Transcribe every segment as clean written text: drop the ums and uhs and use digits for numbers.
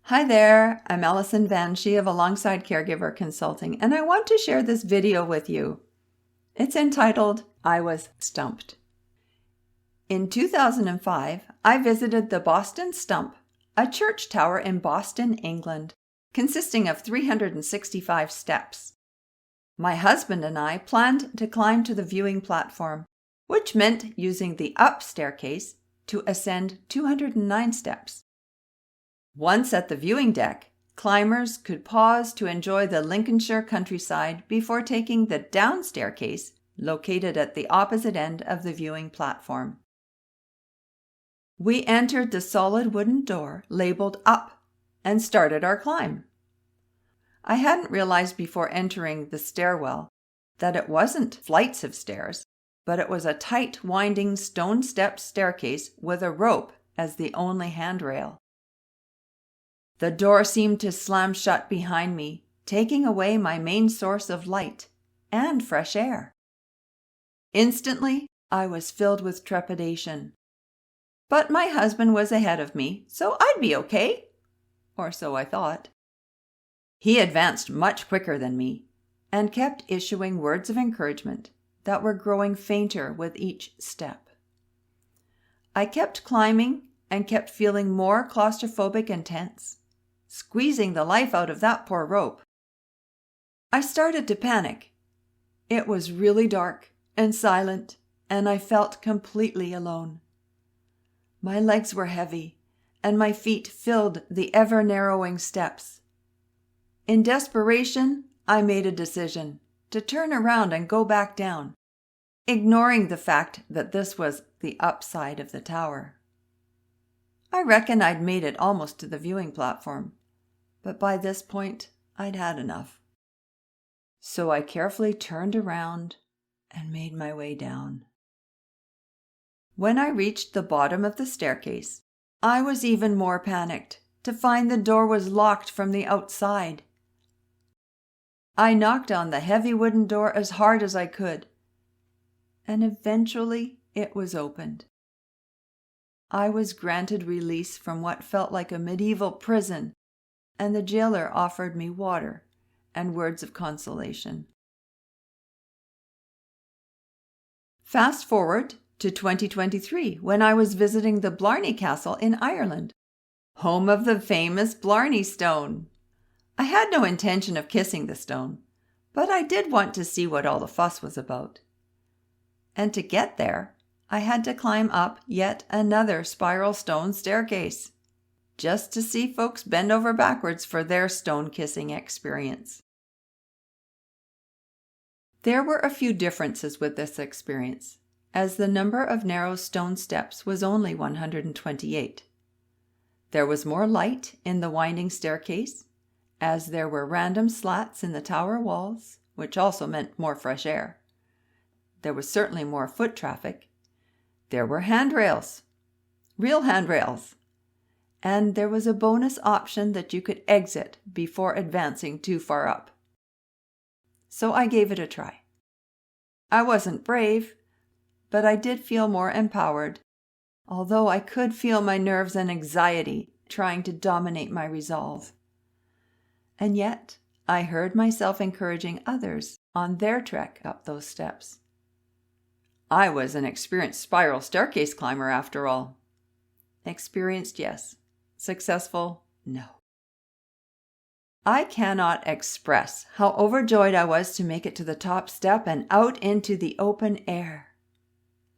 Hi there, I'm Alison van Schie of Alongside Caregiver Consulting, and I want to share this video with you. It's entitled, I Was Stumped. In 2005, I visited the Boston Stump, a church tower in Boston, England, consisting of 365 steps. My husband and I planned to climb to the viewing platform, which meant using the up staircase to ascend 209 steps. Once at the viewing deck, climbers could pause to enjoy the Lincolnshire countryside before taking the down staircase located at the opposite end of the viewing platform. We entered the solid wooden door labeled Up and started our climb. I hadn't realized before entering the stairwell that it wasn't flights of stairs, but it was a tight, winding stone-stepped staircase with a rope as the only handrail. The door seemed to slam shut behind me, taking away my main source of light and fresh air. Instantly, I was filled with trepidation. But my husband was ahead of me, so I'd be okay. Or so I thought. He advanced much quicker than me and kept issuing words of encouragement that were growing fainter with each step. I kept climbing and kept feeling more claustrophobic and tense, squeezing the life out of that poor rope. I started to panic. It was really dark and silent, and I felt completely alone. My legs were heavy, and my feet filled the ever-narrowing steps. In desperation, I made a decision to turn around and go back down, ignoring the fact that this was the upside of the tower. I reckon I'd made it almost to the viewing platform, but by this point, I'd had enough. So I carefully turned around and made my way down. When I reached the bottom of the staircase, I was even more panicked to find the door was locked from the outside. I knocked on the heavy wooden door as hard as I could, and eventually it was opened. I was granted release from what felt like a medieval prison, and the jailer offered me water and words of consolation. Fast forward to 2023, when I was visiting the Blarney Castle in Ireland, home of the famous Blarney Stone. I had no intention of kissing the stone, but I did want to see what all the fuss was about. And to get there, I had to climb up yet another spiral stone staircase, just to see folks bend over backwards for their stone-kissing experience. There were a few differences with this experience, as the number of narrow stone steps was only 128. There was more light in the winding staircase, as there were random slats in the tower walls, which also meant more fresh air. There was certainly more foot traffic. There were handrails, real handrails, and there was a bonus option that you could exit before advancing too far up. So I gave it a try. I wasn't brave, but I did feel more empowered, although I could feel my nerves and anxiety trying to dominate my resolve. And yet, I heard myself encouraging others on their trek up those steps. I was an experienced spiral staircase climber after all. Experienced, yes. Successful, no. I cannot express how overjoyed I was to make it to the top step and out into the open air.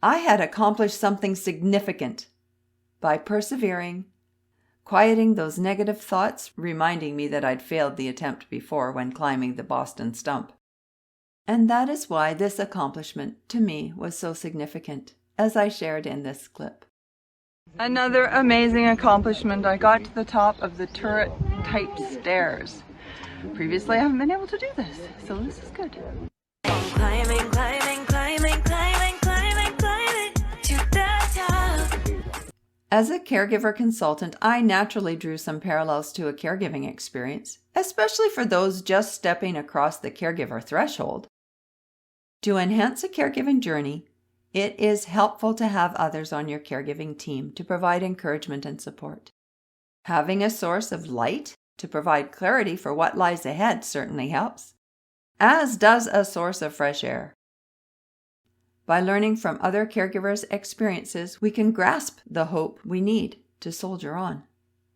I had accomplished something significant by persevering, quieting those negative thoughts, reminding me that I'd failed the attempt before when climbing the Boston Stump. And that is why this accomplishment to me was so significant, as I shared in this clip. Another amazing accomplishment. I got to the top of the turret-type stairs. Previously, I haven't been able to do this, so this is good. Climbing, climbing, climbing, climbing, climbing, climbing to the top. As a caregiver consultant, I naturally drew some parallels to a caregiving experience, especially for those just stepping across the caregiver threshold. To enhance a caregiving journey, it is helpful to have others on your caregiving team to provide encouragement and support. Having a source of light to provide clarity for what lies ahead certainly helps, as does a source of fresh air. By learning from other caregivers' experiences, we can grasp the hope we need to soldier on,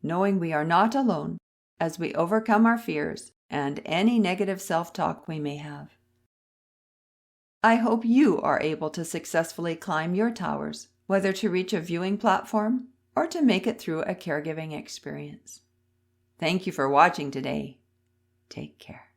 knowing we are not alone as we overcome our fears and any negative self-talk we may have. I hope you are able to successfully climb your towers, whether to reach a viewing platform or to make it through a caregiving experience. Thank you for watching today. Take care.